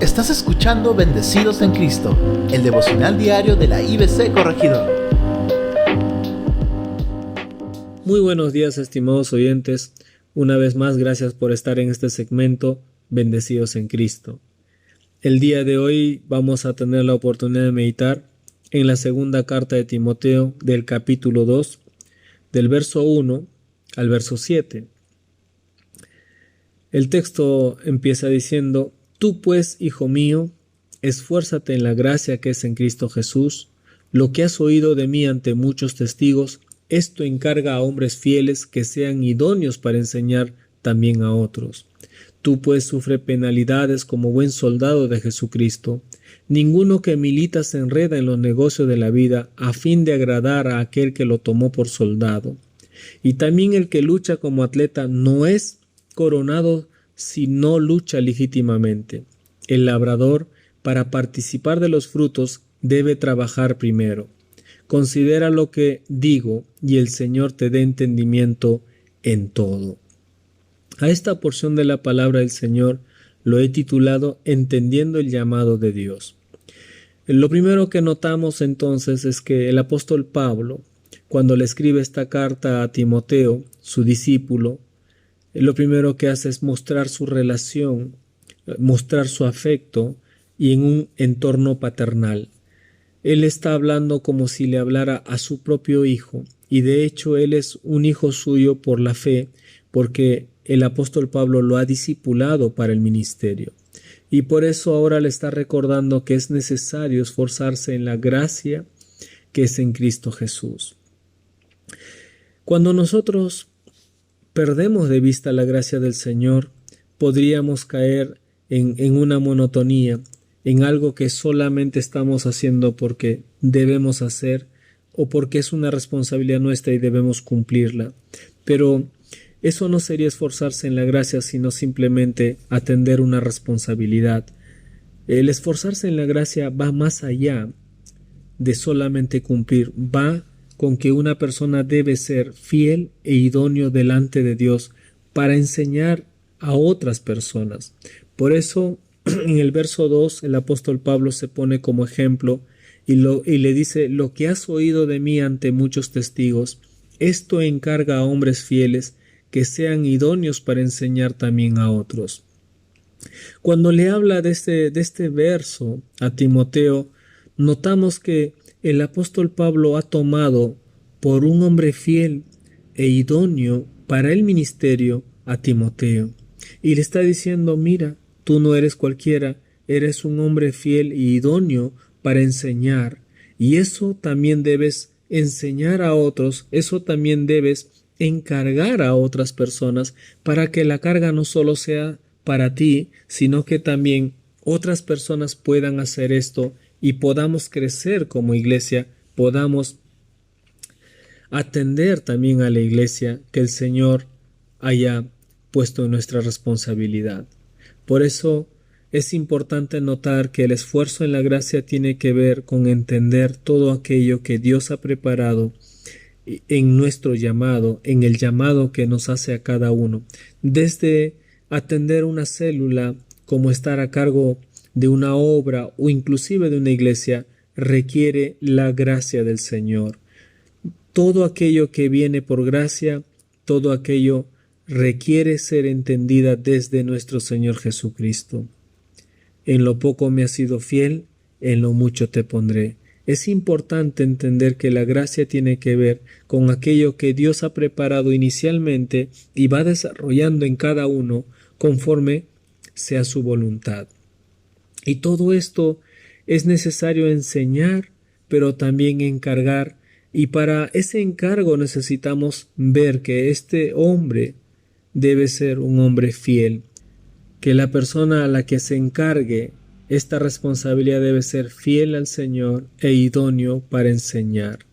Estás escuchando Bendecidos en Cristo, el devocional diario de la IBC Corregidor. Muy buenos días, estimados oyentes. Una vez más, gracias por estar en este segmento Bendecidos en Cristo. El día de hoy vamos a tener la oportunidad de meditar en la segunda carta de Timoteo del capítulo 2, del verso 1 al verso 7. El texto empieza diciendo: Tú pues, hijo mío, esfuérzate en la gracia que es en Cristo Jesús. Lo que has oído de mí ante muchos testigos, esto encarga a hombres fieles que sean idóneos para enseñar también a otros. Tú pues sufre penalidades como buen soldado de Jesucristo. Ninguno que milita se enreda en los negocios de la vida a fin de agradar a aquel que lo tomó por soldado. Y también el que lucha como atleta no es coronado si no lucha legítimamente. El labrador, para participar de los frutos, debe trabajar primero. Considera lo que digo, y el Señor te dé entendimiento en todo. A esta porción de la palabra del Señor lo he titulado Entendiendo el llamado de Dios. Lo primero que notamos entonces es que el apóstol Pablo, cuando le escribe esta carta a Timoteo, su discípulo, lo primero que hace es mostrar su relación, mostrar su afecto y en un entorno paternal. Él está hablando como si le hablara a su propio hijo, y de hecho él es un hijo suyo por la fe, porque el apóstol Pablo lo ha discipulado para el ministerio. Y por eso ahora le está recordando que es necesario esforzarse en la gracia que es en Cristo Jesús. Cuando nosotros perdemos de vista la gracia del Señor, podríamos caer en una monotonía, en algo que solamente estamos haciendo porque debemos hacer o porque es una responsabilidad nuestra y debemos cumplirla. Pero eso no sería esforzarse en la gracia, sino simplemente atender una responsabilidad. El esforzarse en la gracia va más allá de solamente cumplir, va con que una persona debe ser fiel e idóneo delante de Dios para enseñar a otras personas. Por eso, en el verso 2, el apóstol Pablo se pone como ejemplo y le dice: Lo que has oído de mí ante muchos testigos, esto encarga a hombres fieles que sean idóneos para enseñar también a otros. Cuando le habla de este verso a Timoteo, notamos que el apóstol Pablo ha tomado por un hombre fiel e idóneo para el ministerio a Timoteo. Y le está diciendo: mira, tú no eres cualquiera, eres un hombre fiel e idóneo para enseñar. Y eso también debes enseñar a otros, eso también debes encargar a otras personas para que la carga no solo sea para ti, sino que también otras personas puedan hacer esto y podamos crecer como iglesia, podamos atender también a la iglesia que el Señor haya puesto en nuestra responsabilidad. Por eso es importante notar que el esfuerzo en la gracia tiene que ver con entender todo aquello que Dios ha preparado en nuestro llamado, en el llamado que nos hace a cada uno, desde atender una célula, como estar a cargo de una obra o inclusive de una iglesia, requiere la gracia del Señor. Todo aquello que viene por gracia, todo aquello requiere ser entendida desde nuestro Señor Jesucristo. En lo poco me has sido fiel, en lo mucho te pondré. Es importante entender que la gracia tiene que ver con aquello que Dios ha preparado inicialmente y va desarrollando en cada uno conforme sea su voluntad. Y todo esto es necesario enseñar, pero también encargar. Y para ese encargo necesitamos ver que este hombre debe ser un hombre fiel, que la persona a la que se encargue esta responsabilidad debe ser fiel al Señor e idóneo para enseñar.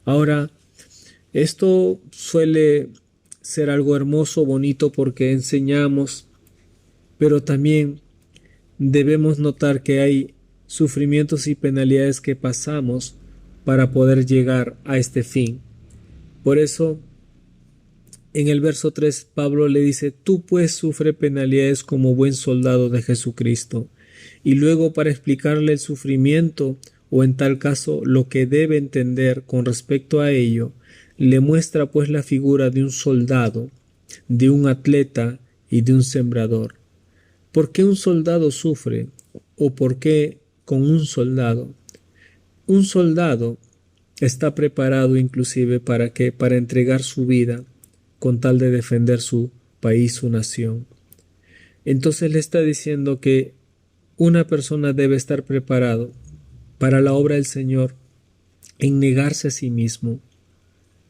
Ahora, esto suele ser algo hermoso, bonito, porque enseñamos, pero también debemos notar que hay sufrimientos y penalidades que pasamos para poder llegar a este fin. Por eso, en el verso 3, Pablo le dice: tú pues sufre penalidades como buen soldado de Jesucristo. y luego para explicarle el sufrimiento o en tal caso lo que debe entender con respecto a ello, le muestra pues la figura de un soldado, de un atleta y de un sembrador. ¿Por qué un soldado sufre? ¿O por qué con un soldado? Un soldado está preparado inclusive para entregar su vida con tal de defender su país, su nación. Entonces le está diciendo que una persona debe estar preparado para la obra del Señor en negarse a sí mismo,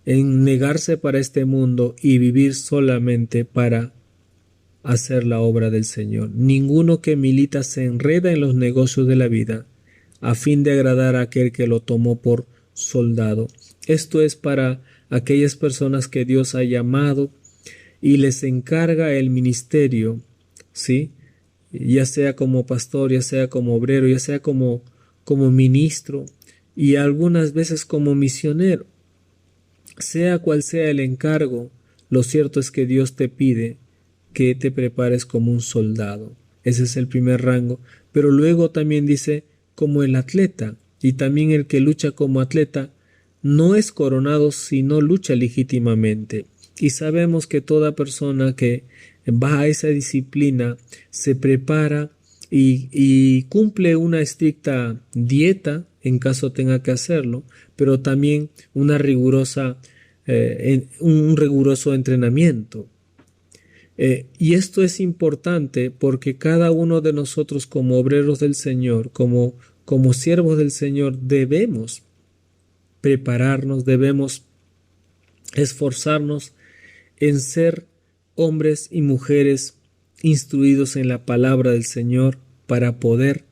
en negarse para este mundo y vivir solamente para hacer la obra del Señor. Ninguno que milita se enreda en los negocios de la vida a fin de agradar a aquel que lo tomó por soldado. Esto es para aquellas personas que Dios ha llamado y les encarga el ministerio, ¿sí? Ya sea como pastor, ya sea como obrero, ya sea como ministro y algunas veces como misionero. Sea cual sea el encargo, lo cierto es que Dios te pide que te prepares como un soldado. Ese es el primer rango. Pero luego también dice como el atleta, y también el que lucha como atleta no es coronado si no lucha legítimamente. Y sabemos que toda persona que va a esa disciplina se prepara y cumple una estricta dieta en caso tenga que hacerlo, pero también una un riguroso entrenamiento. Y esto es importante porque cada uno de nosotros como obreros del Señor, como siervos del Señor, debemos prepararnos, debemos esforzarnos en ser hombres y mujeres instruidos en la palabra del Señor para poder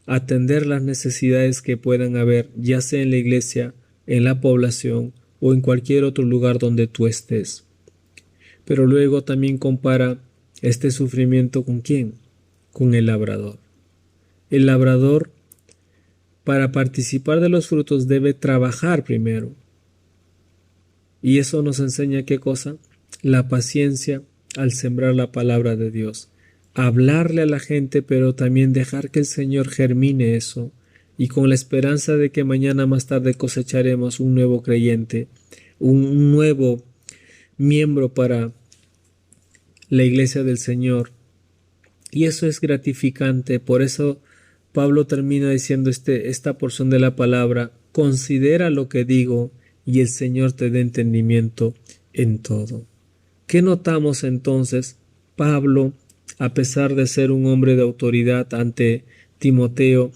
atender las necesidades que puedan haber, ya sea en la iglesia, en la población o en cualquier otro lugar donde tú estés. Pero luego también compara este sufrimiento ¿con quién? Con el labrador. El labrador, para participar de los frutos, debe trabajar primero. Y eso nos enseña ¿qué cosa? La paciencia al sembrar la palabra de Dios. Hablarle a la gente, pero también dejar que el Señor germine eso. Y con la esperanza de que mañana más tarde cosecharemos un nuevo creyente, un nuevo miembro para la iglesia del Señor. Y eso es gratificante. Por eso Pablo termina diciendo esta porción de la palabra: considera lo que digo y el Señor te dé entendimiento en todo. ¿Qué notamos entonces? Pablo, a pesar de ser un hombre de autoridad ante Timoteo,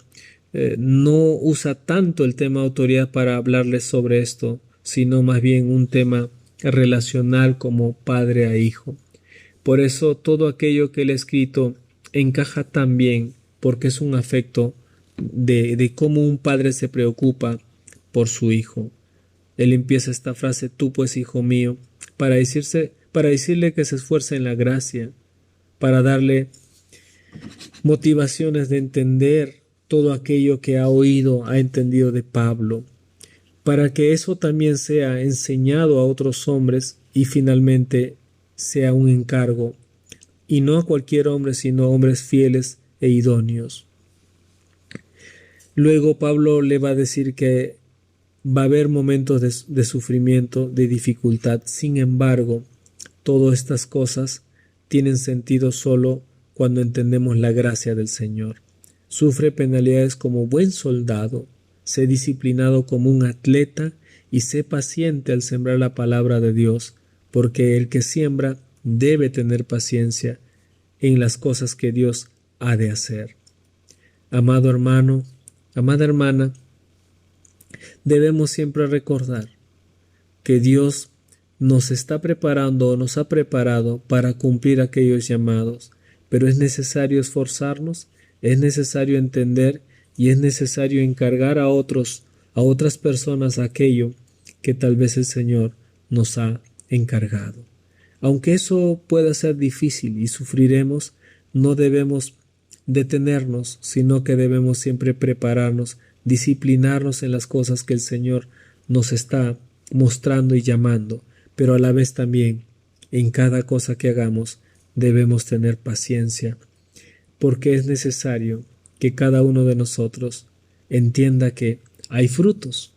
no usa tanto el tema autoridad para hablarles sobre esto, sino más bien un tema relacional como padre a hijo. Por eso todo aquello que él ha escrito encaja tan bien, porque es un afecto de cómo un padre se preocupa por su hijo. Él empieza esta frase: tú pues, hijo mío, para decirle que se esfuerce en la gracia, para darle motivaciones de entender todo aquello que ha oído, ha entendido de Pablo, para que eso también sea enseñado a otros hombres y finalmente sea un encargo, y no a cualquier hombre, sino a hombres fieles e idóneos. Luego Pablo le va a decir que va a haber momentos de sufrimiento, de dificultad. Sin embargo, todas estas cosas tienen sentido solo cuando entendemos la gracia del Señor. Sufre penalidades como buen soldado, sé disciplinado como un atleta y sé paciente al sembrar la palabra de Dios, porque el que siembra debe tener paciencia en las cosas que Dios ha de hacer. Amado hermano, amada hermana, debemos siempre recordar que Dios nos está preparando o nos ha preparado para cumplir aquellos llamados, pero es necesario esforzarnos, es necesario entender y es necesario encargar a otras personas aquello que tal vez el Señor nos ha encargado. Aunque eso pueda ser difícil y sufriremos, no debemos detenernos, sino que debemos siempre prepararnos, disciplinarnos en las cosas que el Señor nos está mostrando y llamando, pero a la vez también en cada cosa que hagamos debemos tener paciencia, porque es necesario que cada uno de nosotros entienda que hay frutos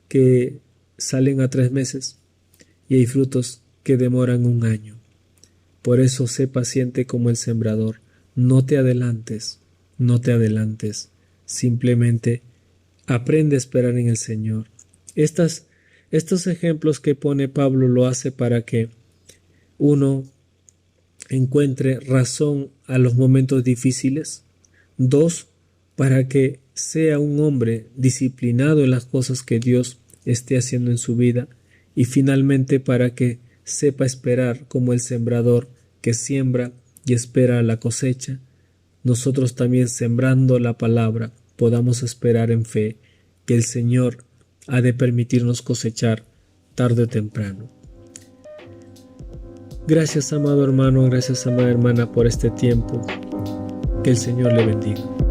que salen a 3 meses y hay frutos que demoran 1 año. Por eso sé paciente como el sembrador. No te adelantes, no te adelantes. Simplemente aprende a esperar en el Señor. Estos ejemplos que pone Pablo lo hace para que uno encuentre razón a los momentos difíciles. 2, para que sea un hombre disciplinado en las cosas que Dios esté haciendo en su vida. Y finalmente para que sepa esperar como el sembrador que siembra y espera la cosecha. Nosotros también, sembrando la palabra, podamos esperar en fe que el Señor ha de permitirnos cosechar tarde o temprano. Gracias, amado hermano, gracias, amada hermana, por este tiempo. Que el Señor le bendiga.